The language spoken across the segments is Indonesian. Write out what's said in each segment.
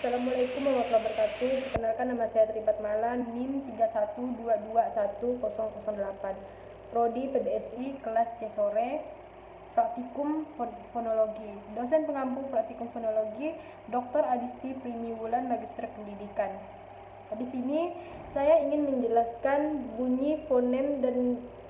Assalamualaikum warahmatullahi wabarakatuh. Perkenalkan, nama saya Tribatmala, NIM 31221008. Prodi PBSI kelas C sore, praktikum fonologi. Dosen pengampu praktikum fonologi Dr. Adisti Primiwulan, Magister Pendidikan. Di sini saya ingin menjelaskan bunyi fonem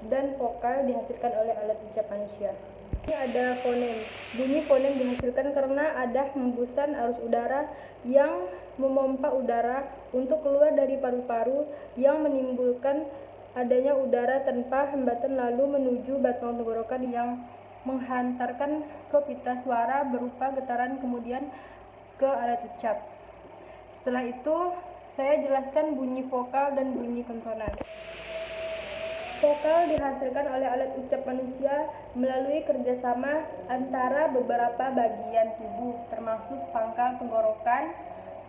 dan vokal dihasilkan oleh alat ucap manusia. Ini ada fonem. Bunyi fonem dihasilkan karena ada hembusan arus udara yang memompa udara untuk keluar dari paru-paru yang menimbulkan adanya udara tanpa hambatan lalu menuju batang tenggorokan yang menghantarkan ke pita suara berupa getaran kemudian ke alat ucap. Setelah itu saya jelaskan bunyi vokal dan bunyi konsonan. Vokal dihasilkan oleh alat ucap manusia melalui kerjasama antara beberapa bagian tubuh, termasuk pangkal tenggorokan,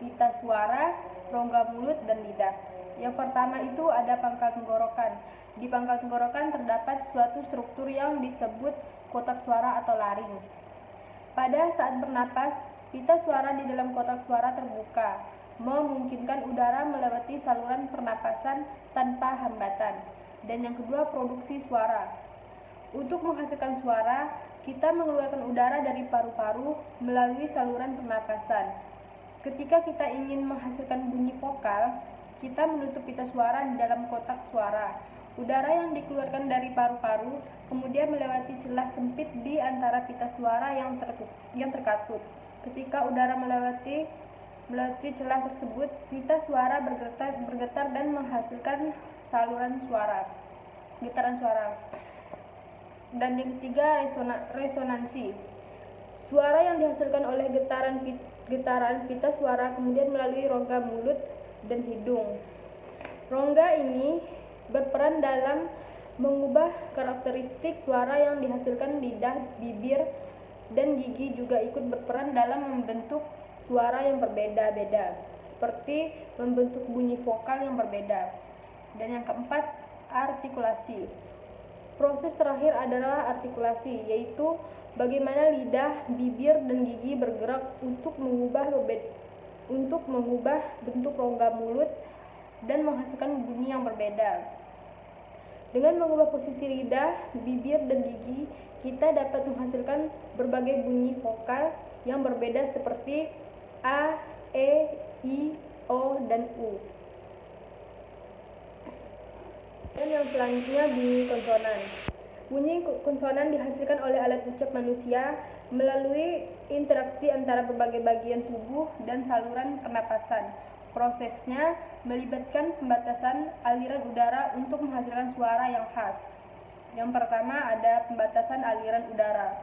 pita suara, rongga mulut, dan lidah. Yang pertama itu ada pangkal tenggorokan. Di pangkal tenggorokan terdapat suatu struktur yang disebut kotak suara atau laring. Pada saat bernapas, pita suara di dalam kotak suara terbuka, memungkinkan udara melewati saluran pernapasan tanpa hambatan. Dan yang kedua, produksi suara. Untuk menghasilkan suara, kita mengeluarkan udara dari paru-paru melalui saluran pernapasan. Ketika kita ingin menghasilkan bunyi vokal, kita menutup pita suara di dalam kotak suara. Udara yang dikeluarkan dari paru-paru kemudian melewati celah sempit di antara pita suara yang terkatup. Ketika udara melewati celah tersebut, pita suara bergetar dan menghasilkan saluran suara, getaran suara. Dan yang ketiga, resonansi. Suara yang dihasilkan oleh getaran pita suara kemudian melalui rongga mulut dan hidung. Rongga ini berperan dalam mengubah karakteristik suara yang dihasilkan. Lidah, bibir, dan gigi juga ikut berperan dalam membentuk suara yang berbeda-beda, seperti membentuk bunyi vokal yang berbeda. Dan yang keempat, artikulasi. Proses terakhir adalah artikulasi, yaitu bagaimana lidah, bibir, dan gigi bergerak untuk mengubah bentuk rongga mulut dan menghasilkan bunyi yang berbeda. Dengan mengubah posisi lidah, bibir, dan gigi, kita dapat menghasilkan berbagai bunyi vokal yang berbeda seperti A, E, I, O, dan U. Dan yang selanjutnya, bunyi konsonan. Bunyi konsonan dihasilkan oleh alat ucap manusia melalui interaksi antara berbagai bagian tubuh dan saluran pernapasan. Prosesnya melibatkan pembatasan aliran udara untuk menghasilkan suara yang khas. Yang pertama ada pembatasan aliran udara.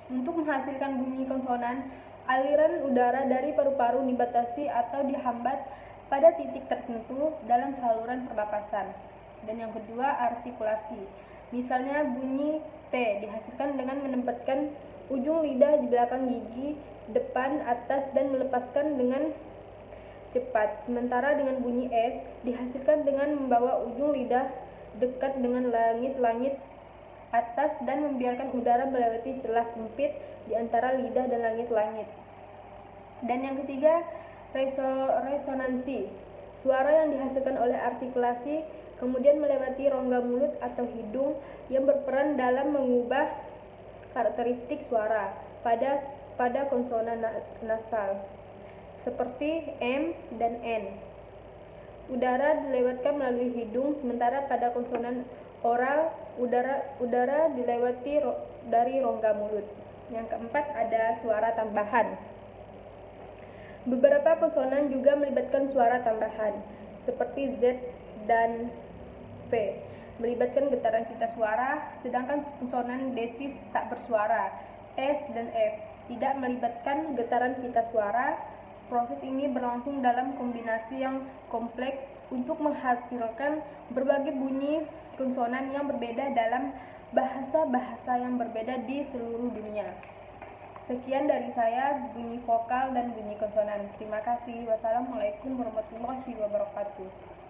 Untuk menghasilkan bunyi konsonan, aliran udara dari paru-paru dibatasi atau dihambat pada titik tertentu dalam saluran pernapasan. Dan yang kedua, artikulasi. Misalnya bunyi T dihasilkan dengan menempatkan ujung lidah di belakang gigi depan atas dan melepaskan dengan cepat. Sementara dengan bunyi S dihasilkan dengan membawa ujung lidah dekat dengan langit-langit atas dan membiarkan udara melewati celah sempit di antara lidah dan langit-langit. Dan yang ketiga, resonansi. Suara yang dihasilkan oleh artikulasi kemudian melewati rongga mulut atau hidung yang berperan dalam mengubah karakteristik suara pada konsonan nasal seperti M dan N. Udara dilewatkan melalui hidung, sementara pada konsonan oral udara dilewati dari rongga mulut. Yang keempat ada suara tambahan. Beberapa konsonan juga melibatkan suara tambahan seperti Z dan V, melibatkan getaran pita suara, sedangkan konsonan desis tak bersuara, S dan F, tidak melibatkan getaran pita suara. Proses ini berlangsung dalam kombinasi yang kompleks untuk menghasilkan berbagai bunyi konsonan yang berbeda dalam bahasa-bahasa yang berbeda di seluruh dunia. Sekian dari saya, bunyi vokal dan bunyi konsonan. Terima kasih. Wassalamualaikum warahmatullahi wabarakatuh.